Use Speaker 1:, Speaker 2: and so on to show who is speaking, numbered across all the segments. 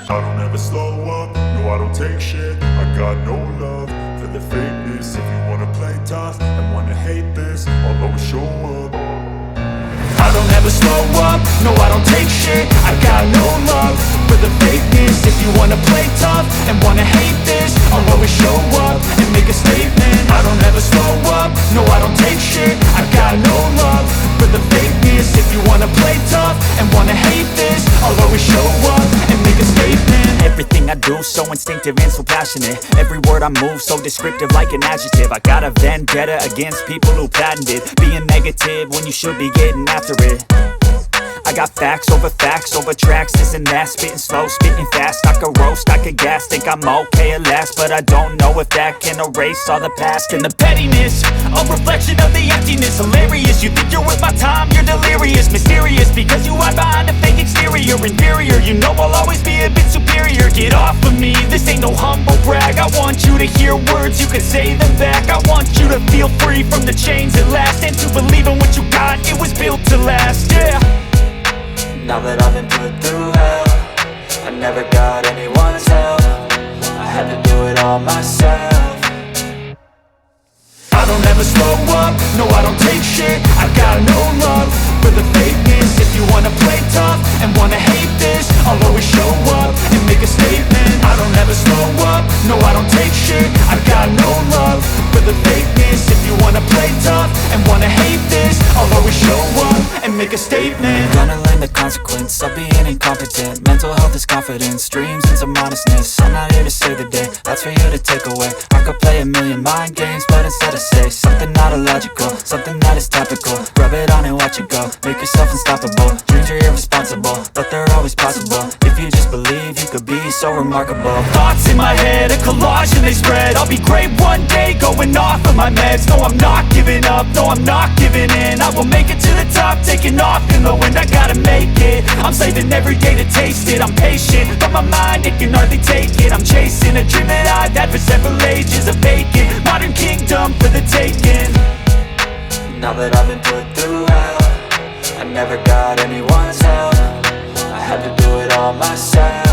Speaker 1: I don't ever slow up, no I don't take shit. I got no love for the fakeness. If you wanna play tough and wanna hate this, I'll always show up. I don't ever slow up, no I don't take shit. I got no love for the fakeness. If you wanna play tough and wanna hate this, I'll always show up and make a statement. I don't ever slow up, no I don't take shit. I got no love for the fakeness. If you wanna play tough and wanna hate this, I'll always show up and make a statement. Everything I do so instinctive and so passionate. Every word I move so descriptive like an adjective. I got a vendetta against people who patented being negative when you should be getting after it. I got facts over tracks, this and that. Spitting slow, spitting fast. I could roast, I could gas. Think I'm okay at last, but I don't know if that can erase all the past. And the pettiness, a reflection of the emptiness. Hilarious, you think you're worth my time, you're delirious. Mysterious, because you hide behind a fake exterior. Inferior, you know I'll always be a bit superior. Get off of me, this ain't no humble brag. I want you to hear words, you can say them back. I want you to feel free from the chains at last, and to believe in what you got, it was built to last, yeah.
Speaker 2: Now that I've been put through hell, I never got anyone's help. I had to do it all myself.
Speaker 1: I don't ever slow up, no I don't take shit. I got no love for the fakeness. If you wanna play tough and wanna hate this, I'll always show up and make a statement. I don't ever slow up, no I don't take shit. I got no love for the fakeness. If you wanna play tough and wanna hate this, I'll always show up and make a statement.
Speaker 2: Gonna learn the consequence of being incompetent. Mental health is confidence, dreams and some honestness. I'm not here to save the day, that's for you to take away. I could play a million mind games, but instead I say something not illogical, something that is topical. Rub it on and watch it go, make yourself unstoppable. Dreams are irresponsible, but they're always possible. If you just believe, you could be so remarkable.
Speaker 1: Thoughts in my head, a collage and they spread. I'll be great one day, going off of my meds. No I'm not giving up, no I'm not giving in. I will make it to the top, taking off in the wind. I gotta make it, I'm saving every day to taste it. I'm patient, but my mind, it can hardly take it. I'm chasing a dream that I've had for several ages. A vacant, modern kingdom for the taking.
Speaker 2: Now that I've been put through hell, I never got anyone's help. I had to do it all myself.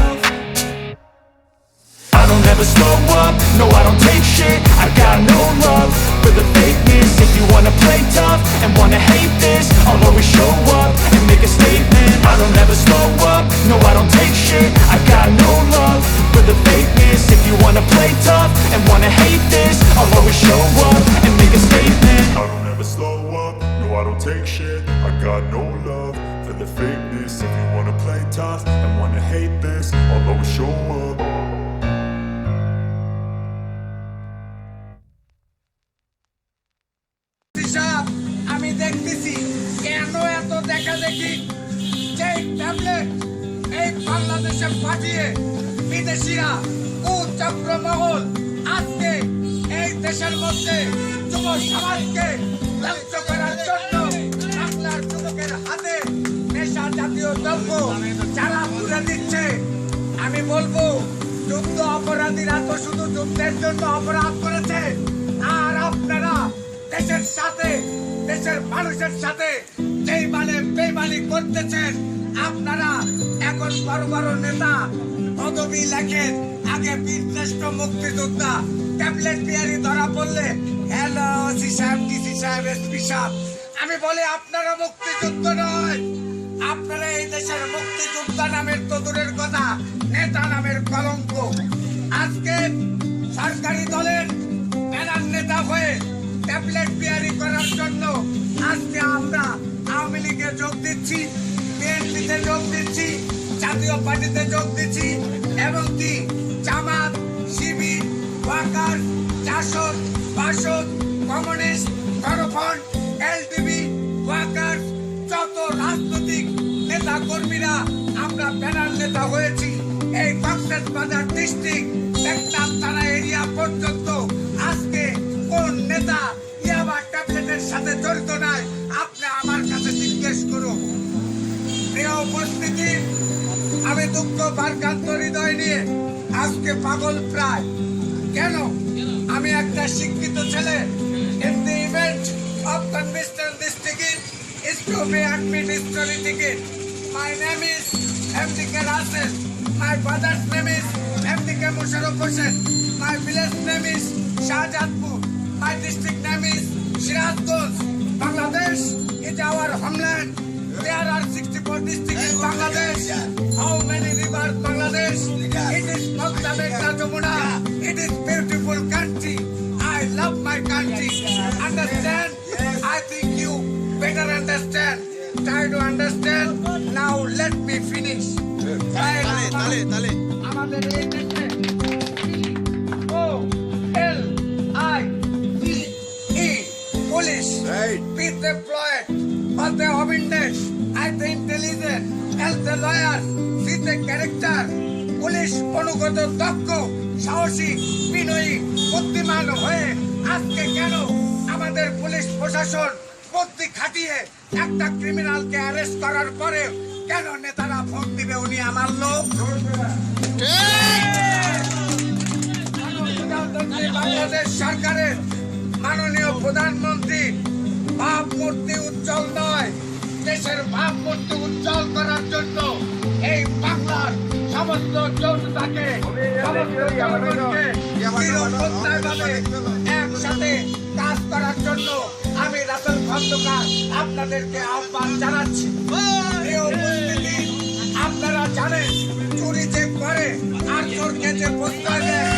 Speaker 1: I don't ever slow up, no I don't take shit. I got no love for the fakeness. If you wanna play tough and wanna hate this, I'll always show up and make a statement. I don't ever slow up, no I don't take shit. I got no love for the fakeness. If you wanna play tough and wanna hate this, I'll always show up and make a statement. I don't ever slow up, no I don't take shit. I got no love for the fakeness. If you wanna play tough and wanna hate this, I'll always show up.
Speaker 3: আমি দেখতেছি কেন এত দেখা দেখি যে tablet এই বাংলাদেশে পাঠিয়ে বিদেশিরা কুচক্রমহল আজকে এই দেশের মধ্যে যুব সমাজকে ধ্বংস করার জন্য বাংলার যুবকের হাতে নেশা জাতীয় দ্রব্য যারা তুলে দিচ্ছে। আমি বলবো যুদ্ধ অপরাধীরা তো শুধু যুদ্ধের জন্য অপরাধ করেছে, আর আপনারা দেশের সাথে দেশের মানুষের সাথে যেই বেইমানি করতেছেন। আপনারা এখন বড় বড় নেতা পদবি লেখেন, আগে বীরশ্রেষ্ঠ মুক্তিযোদ্ধা। ট্যাবলেট বিয়ারি ধরা পড়লে হ্যালো ওসি সাহেব, ডিসি সাহেব, এসপি সাহেব। আমি বলি আপনারা মুক্তিযুদ্ধ নয়, আপনারা এই দেশের মুক্তিযোদ্ধা নামের তো দূরের কথা, নেতা নামের কলঙ্ক। আজকে সরকারি দলের ব্যানার নেতা হয়ে ট্যাবলেট বিয়ারি করার জন্য আজকে আমরা আওয়ামী লীগে যোগ দিচ্ছি, বিএনপিতে যোগ দিচ্ছি, জাতীয় পার্টিতে যোগ দিচ্ছি, এবং কি জামাত, শিবির, ওয়াকার, জাসদ, বাসদ, কমিউনিস্ট, গণফ্রন্ট, এলটিবি, ওয়াকার, যত রাজনৈতিক নেতা কর্মীরা আমরা ব্যানার নেতা হয়েছি। এই কক্সবাজার ডিস্ট্রিক্ট টেকনাফ থানা এরিয়া পর্যন্ত আজকে কোন নেতা ইয়াবা ট্যাবলেটের সাথে জড়িত নাই আপনি আমার কাছে জিজ্ঞেস করুন। প্রিয় উপস্থিতি, আমি দুঃখ ভারাক্রান্ত হৃদয় নিয়ে আজকে পাগল প্রায়। কেন? আমি একটা শিক্ষিত ছেলে। In the event of conviction this ticket is to be admit history ticket. My name is M.D.K. Russell. My My father's name is MDK Musharraf Hossain. My village name is Shahjadpur. My district name is Sirazganj. Bangladesh is our homeland. There are 64 districts in Bangladesh. How many rivers Bangladesh? It is not the Megna Jamuna. It is beautiful country. I love my country. Understand? I think you better understand. Try to understand. Now let me finish.
Speaker 4: তালে
Speaker 3: আমাদের এই দেশে POLICE police be the employed or the obedient as the intelligent as the lawyer be the character police অনুগত দক্ষ সাহসী বিনয়ী বুদ্ধিমান হয়ে আজকে কেন আমাদের পুলিশ প্রশাসন বুদ্ধি খাটিয়ে একটা ক্রিমিনালকে অ্যারেস্ট করার পরে কেন নেতারা ভোট দিবে উনি আমার লোক বাংলাদেশ সরকারের মাননীয় প্রধানমন্ত্রী ভাবমূর্তি উজ্জ্বল নয় দেশের ভাবমূর্তি উজ্জ্বল করার জন্য এই বাংলার সমস্ত জনতাকে একসাথে কাজ করার জন্য আমি রাসেল খন্দকার আপনাদেরকে আহ্বান জানাচ্ছি প্রিয় উপস্থিতি, আপনারা জানেন চুরি যে করে আর চোরকে যে প্রশ্রয় দেয়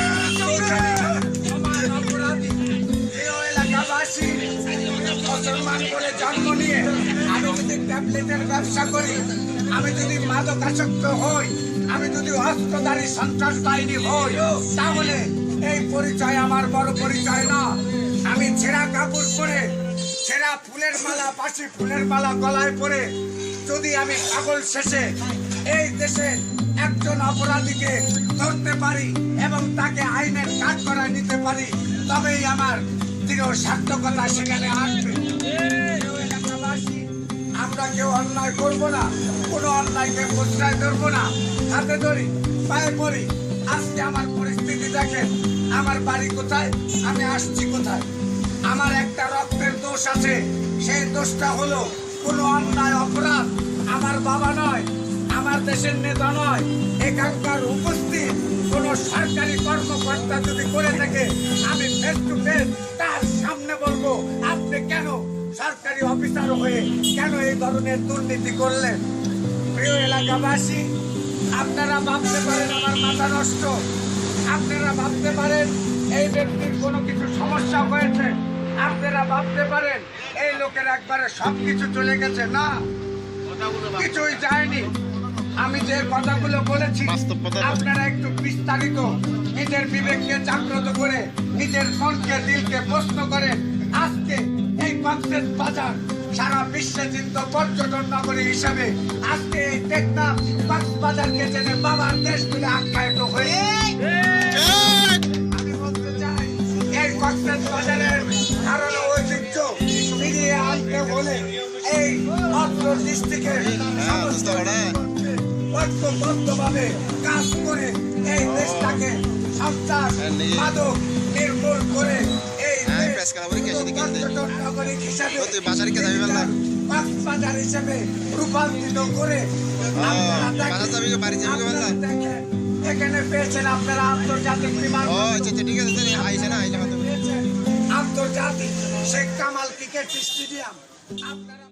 Speaker 3: সমান অপরাধী। প্রিয় এলাকাবাসী, মুসলমান করে জন্ম নিয়ে আমি যদি ট্যাবলেটের ব্যবসা করি, আমি যদি মাদকাসক্ত হই, আমি যদি অস্ত্রধারী সন্ত্রাস বাহিনী হই, তাহলে এই পরিচয় আমার বড় পরিচয় না। আমি ছেঁড়া কাপড় পরে, ছেঁড়া ফুলের মালা, পাশি ফুলের মালা গলায় পরে যদি আমি পাগল শেষে এই দেশে একজন অপরাধীকে ধরতে পারি এবং তাকে আইনের কাঠগড়ায় নিতে পারি, তবেই আমার দৃঢ় সার্থকতা সেখানে আসবে। আমরা কেউ অন্যায় করবো না, কোনো অন্যায়কে প্রশ্রয় ধরবো না, হাতে ধরি, পায়ে পড়ি। আজকে আমার পরিস্থিতি দেখেন, আমার বাড়ি কোথায়, আমি আসছি কোথায়। আমার একটা রক্তের দোষ আছে, সেই দোষটা হলো কোনো অন্যায় অপরাধ আমার বাবা নয়, আমার দেশের নেতা নয়, এখানকার উপস্থিত কোনো সরকারি কর্মকর্তা যদি করে থাকে, আমি ফেস টু ফেস তার সামনে বলবো, আপনি কেন সরকারি অফিসার হয়ে কেন এই ধরনের দুর্নীতি করলেন। প্রিয় এলাকাবাসী, আপনারা ভাবতে পারেন আমার মাথা নষ্ট, আপনারা ভাবতে পারেন এই ব্যক্তির কোনো কিছু সমস্যা হয়েছে, আপনারা ভাবতে পারেন এই লোকের একবারে সবকিছু চলে গেছে। না, কিছুই যায়নি। আমি যে কথাগুলো বলেছি আপনারা একটু বিস্তারিত নিজের বিবেককে জাগ্রত করে নিজের মনকে দিলকে প্রশ্ন করেন। আজকে এই কক্সেস বাজার সারা বিশ্বে চিন্ত পর্যটন নগরী হিসাবে আজকে এই টেকনাফ কক্সবাজারকে জেনে বাবার দেশ বলে আখ্যায়িত হয়ে আমি বলতে চাই, এই কক্সেস বাজারের ধারণা ঐতিহ্য ফিরিয়ে আনতে হলে এই অত্র ডিস্ট্রিক্টের সমস্ত ঐক্যবদ্ধভাবে কাজ করে এই দেশটাকে সন্ত্রাস মাদক নির্মূল করে এই পর্যটন নগরী হিসাবে কক্সবাজার হিসেবে রূপান্তরিত করে এখানে পেয়েছেন আপনারা আন্তর্জাতিক বিমান, আন্তর্জাতিক শেখ কামাল ক্রিকেট স্টেডিয়াম। আপনারা